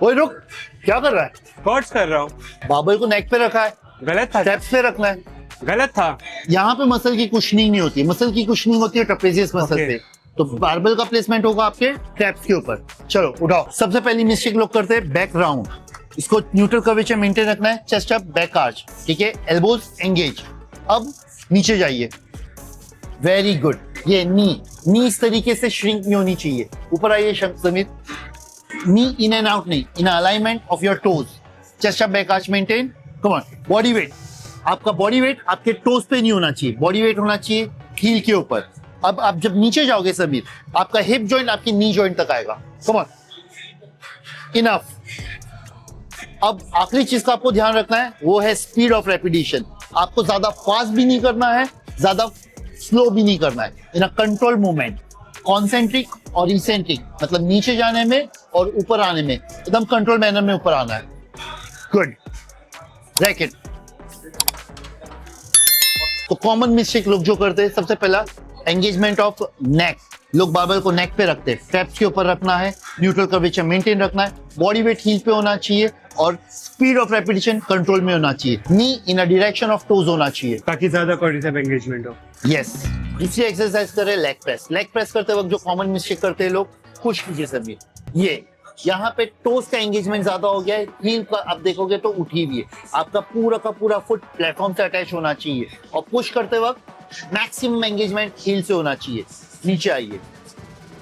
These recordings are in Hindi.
ओए रुक, क्या कर रहा है? स्क्वाट्स कर रहा हूँ। बाबल को नेक पे रखा है, गलत था। स्टेप्स पे रखना है। गलत था। यहाँ पे मसल की कुशनिंग नहीं होती, मसल की कुशनिंग होती है ट्रेपेजियस मसल Okay. पे। तो बारबल का प्लेसमेंट होगा आपके ट्रैप्स के ऊपर। चलो उठाओ। सबसे पहली मिस्टेक लोग करते हैं बैक राउंड। इसको न्यूट्रल कर्वेचर मेंटेन रखना है, चेस्ट अप, बैक आर्च, ठीक है, एल्बोज एंगेज। अब नीचे जाइए, वेरी गुड। ये नी इस तरीके से श्रिंक नहीं होनी चाहिए। ऊपर आइए समीर, नी इन एंड आउट नहीं, in alignment of your toes. Chest up, back arch maintain, come on. Body weight, आपका बॉडी वेट आपके टोज पे नहीं होना चाहिए, बॉडी वेट होना चाहिए हील के ऊपर। अब आप जब नीचे जाओगे समीर, आपका हिप जॉइंट आपकी नी जॉइंट तक आएगा। Come on, enough. अब आखिरी चीज का आपको ध्यान रखना है, वो है स्पीड ऑफ रेपिटेशन। आपको ज्यादा फास्ट भी नहीं करना है, ज्यादा स्लो भी नहीं करना है। इन अ कंट्रोल मूवमेंट, कॉन्सेंट्रिक और इसेंट्रिक, मतलब नीचे जाने में और ऊपर आने में एकदम कंट्रोल मैनर में ऊपर आना है। Good, racket. तो कॉमन मिस्टेक लोग जो करते हैं, सबसे पहला एंगेजमेंट ऑफ नेक। लोग बारबल को नेक पे रखते हैं, स्टेप्स के ऊपर रखना है, न्यूट्रल कर्वेचर मेंटेन रखना है, बॉडी वेट हील पे होना चाहिए और स्पीड ऑफ रेपिटेशन कंट्रोल में होना चाहिए। नी इन अ डायरेक्शन ऑफ टोज होना चाहिए ताकि ज्यादा क्वाड्रिसेप एंगेजमेंट हो। यस। दूसरी एक्सरसाइज करें लेग प्रेस। लेग प्रेस करते वक्त जो कॉमन मिस्टेक करते हैं लोग, पुश कीजिए सभी। ये यहाँ पे टोज का एंगेजमेंट ज्यादा हो गया है, हील का आप देखोगे तो उठी हुई है। आपका पूरा का पूरा फुट प्लेटफॉर्म से अटैच होना चाहिए और पुश करते वक्त मैक्सिमम एंगेजमेंट हील से होना चाहिए। नीचे आइए।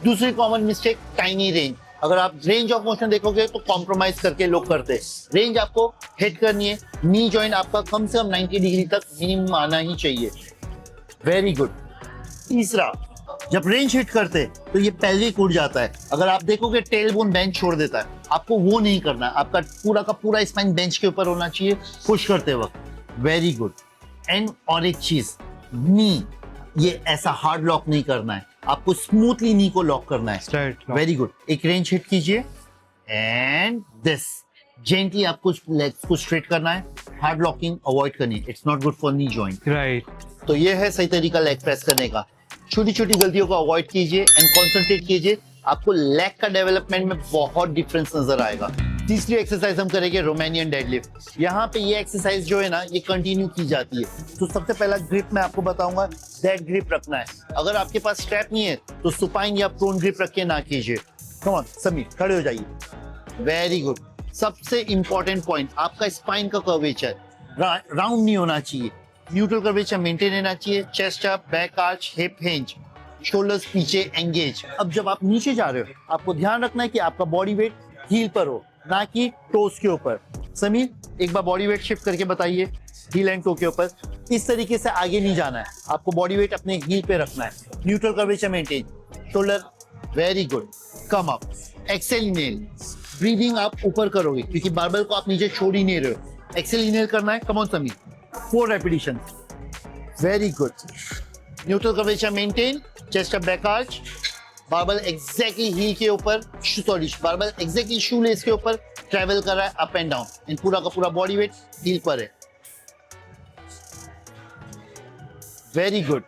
दूसरी कॉमन मिस्टेक, टाइनी रेंज। अगर आप रेंज ऑफ मोशन देखोगे तो कॉम्प्रोमाइज करके लोग करते हैं। रेंज आपको हिट करनी है, नी जॉइंट आपका कम से कम 90 डिग्री तक मिनिमम आना ही चाहिए। Very good. तीसरा, जब रेंज हिट करते तो ये पेल्विक उड़ जाता है। अगर आप देखोगे टेल बोन बेंच छोड़ देता है, आपको वो नहीं करना है। आपका पूरा का पूरा स्पाइन बेंच के ऊपर होना चाहिए पुश करते वक्त। Very good. एंड और एक चीज, नी ये ऐसा हार्ड लॉक नहीं करना है, आपको स्मूथली नी को लॉक करना है। Very good. एक रेंज हिट कीजिए एंड दिस जेंटली आपको लेग्स को स्ट्रेट करना है, हार्ड लॉकिंग अवॉइड करनी है। It's not good for knee joint. Right. तो ये है सही तरीका लेग प्रेस करने का। छोटी छोटी गलतियों को अवॉइड कीजिए एंड कंसंट्रेट कीजिए, आपको लेग का डेवलपमेंट में बहुत डिफरेंस नजर आएगा। तीसरी एक्सरसाइज हम करेंगे रोमानियन डेडलिफ्ट। यहाँ पे ये एक्सरसाइज जो है ना, ये कंटिन्यू की जाती है। तो सबसे पहला ग्रिप मैं आपको बताऊंगा, डेड ग्रिप रखना है। अगर आपके पास स्ट्रैप नहीं है तो सुपाइन या प्रोन ग्रिप रख के ना कीजिए। कम ऑन समीर, खड़े हो जाइए। Very good. सबसे इंपॉर्टेंट पॉइंट, आपका स्पाइन का कर्वेचर राउंड नहीं होना चाहिए, न्यूट्रल कर्वेचर मेंटेन रहना चाहिए। Chest up, back arch, hip hinge, shoulders पीछे एंगेज। अब जब आप नीचे जा रहे हो, आपको ध्यान रखना है कि आपका बॉडी वेट हील पर हो, ना कि टोस के ऊपर। समीर, एक बार बॉडी वेट शिफ्ट करके बताइए, हील एंड टो के ऊपर। इस तरीके से आगे नहीं जाना है, आपको बॉडी वेट अपने हील पे रखना है। Neutral curvature maintain, shoulder, very good. Come up, exhale inhale, breathing आप ऊपर करोगे क्योंकि बारबल को आप नीचे छोड़ ही नहीं रहे हो। एक्सेल इनहेल करना है। Come on Sameer, 4 repetition. Very good. Neutral curvature maintain, chest up, back arch, barbell exactly heel के ऊपर, sorry barbell exactly shoelace के ऊपर ट्रैवल कर रहा है अप एंड डाउन, इन पूरा का पूरा बॉडी वेट हील पर है। Very good.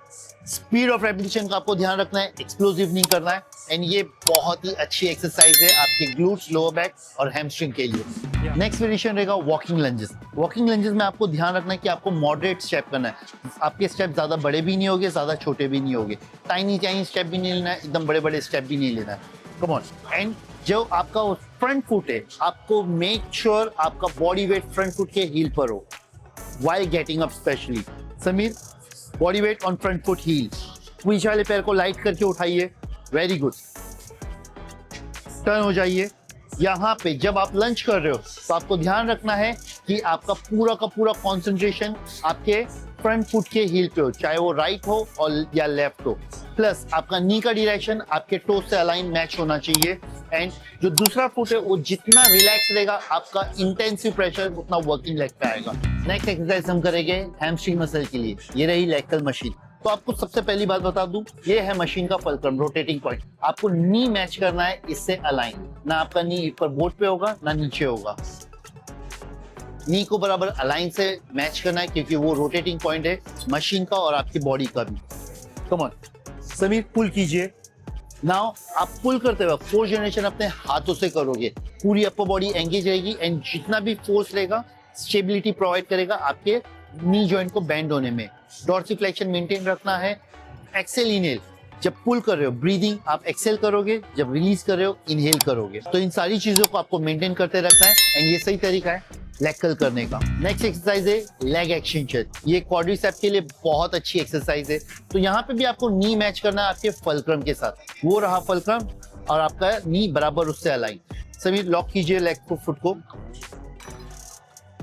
Speed of repetition का आपको ध्यान रखना है, एक्सप्लोसिव नहीं करना है। एंड ये बहुत ही अच्छी एक्सरसाइज है आपके ग्लूट्स, लोअर बैक और हैमस्ट्रिंग के लिए। नेक्स्ट वेरिएशन रहेगा वॉकिंग लंजेस। वॉकिंग लंजेस में आपको ध्यान रखना है कि आपको मॉडरेट स्टेप करना है। आपके स्टेप ज्यादा बड़े भी नहीं होंगे, ज्यादा छोटे भी नहीं होंगे। टाइनी स्टेप भी नहीं लेना है, एकदम बड़े बड़े स्टेप भी नहीं लेना है। Come on. एंड जो आपका फ्रंट फुट है, आपको मेक श्योर आपका बॉडी वेट फ्रंट फुट के हील पर हो while getting up specially. Sameer, body weight on front foot heel. पीछे वाले पैर को लाइट करके उठाइए। Very good. टर्न हो जाइए। यहाँ पे जब आप लंच कर रहे हो तो आपको ध्यान रखना है कि आपका पूरा का पूरा कंसंट्रेशन आपके फ्रंट फुट के हील पे हो, चाहे वो राइट हो और या लेफ्ट हो। प्लस आपका नी का डायरेक्शन आपके टो से अलाइन मैच होना चाहिए। एंड जो दूसरा फुट है वो जितना रिलैक्स रहेगा, आपका इंटेंसिव प्रेशर उतना वर्किंग लेग पे आएगा। नेक्स्ट एक्सरसाइज हम करेंगे हैमस्ट्रिंग मसल के लिए। ये रही लेग कर्ल मशीन। तो आपको सबसे पहली बात बता दूं, ये है मशीन का फलक्रम, रोटेटिंग पॉइंट। आपको नी मैच करना है इससे अलाइन, ना आपका नी ऊपर बोर्ड पे होगा ना नीचे होगा। नी को बराबर अलाइन से मैच करना है क्योंकि वो रोटेटिंग पॉइंट है मशीन का और आपकी बॉडी का भी। कम ऑन समीर, पुल कीजिए। नाउ आप पुल करते वक्त 4 जनरेशन अपने हाथों से करोगे। पूरी अपर बॉडी एंगेज रहेगी एंड जितना भी फोर्स रहेगा स्टेबिलिटी प्रोवाइड करेगा आपके नी जॉइंट को बेंड होने में। डॉर्सिफ्लेक्शन मेंटेन रखना है। एक्सेल इनहेल, जब पुल कर रहे हो ब्रीदिंग आप एक्सेल करोगे, जब रिलीज कर रहे हो इनहेल करोगे। तो इन सारी चीजों को आपको मेंटेन करते रखना है एंड ये सही तरीका है लेग कर्ल करने का। नेक्स्ट एक्सरसाइज है लेग एक्सटेंशन। ये क्वाड्रिसेप्स के लिए बहुत अच्छी एक्सरसाइज है। तो यहाँ पे भी आपको नी मैच करना है आपके फलक्रम के साथ। वो रहा फलक्रम और आपका नी बराबर उससे अलाइन। सभी लॉक कीजिए लेग को, फुट को।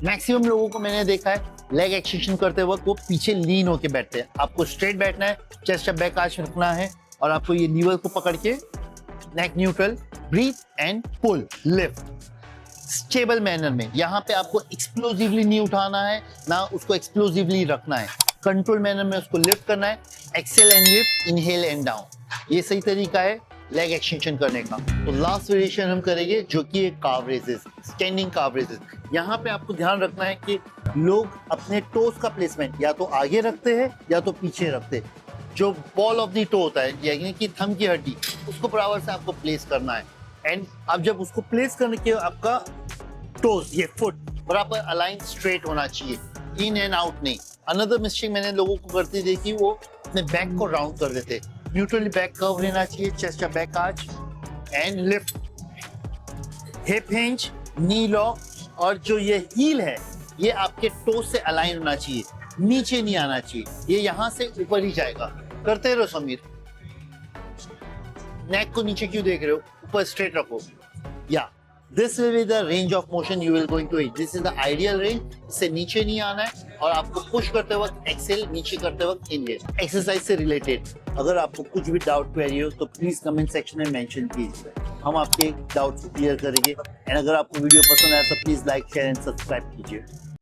मैक्सिमम लोगों को मैंने देखा है लेग एक्सटेंशन करते वक्त वो पीछे लीन होके बैठते हैं। आपको स्ट्रेट बैठना है, चेस्ट अप बैक आर्च रखना है और आपको ये लीवर को पकड़ के neck neutral, breathe and pull, lift stable manner में। यहाँ पे आपको एक्सप्लोसिवली नहीं उठाना है, ना उसको एक्सप्लोसिवली रखना है। कंट्रोल मैनर में उसको लिफ्ट करना है। Exhale and lift, inhale and down. ये सही तरीका है लेग एक्सटेंशन करने का। तो लास्ट वेरिएशन हम करेंगे जो कि काव रेजेस, स्टैंडिंग काव रेजेस। यहाँ पे आपको ध्यान रखना है कि लोग अपने टोस का प्लेसमेंट या तो आगे रखते हैं या तो पीछे रखते हैं। जो बॉल ऑफ द टो होता है यानी कि थंब की हड्डी, उसको बराबर से आपको प्लेस करना है। एंड अब जब उसको प्लेस करने के आपका टोस, ये फुट बराबर अलाइन स्ट्रेट होना चाहिए, इन एंड आउट नहीं। अनदर मिस्टेक मैंने लोगों को करते देखी, वो अपने बैक को राउंड कर देते। न्यूट्रली बैक कर्व रहना चाहिए, चेस्ट का back arch and lift, hip hinge, knee lock. और जो ये हील है ये आपके टोस से अलाइन होना चाहिए, नीचे नहीं आना चाहिए। ये यहाँ से ऊपर ही जाएगा। करते रहो समीर। नेक को नीचे क्यों देख रहे हो, ऊपर स्ट्रेट रखो। या this will be the range of motion you will going to hit. This is the ideal range. इससे नीचे नहीं आना है और आपको पुश करते वक्त एक्सेल, नीचे करते वक्त इनहेल। एक्सरसाइज से रिलेटेड अगर आपको कुछ भी डाउट क्वेरी हो तो प्लीज कमेंट सेक्शन में मेंशन कीजिए, हम आपके डाउट्स को क्लियर करेंगे। एंड अगर आपको वीडियो पसंद आया तो please like, share and subscribe कीजिए।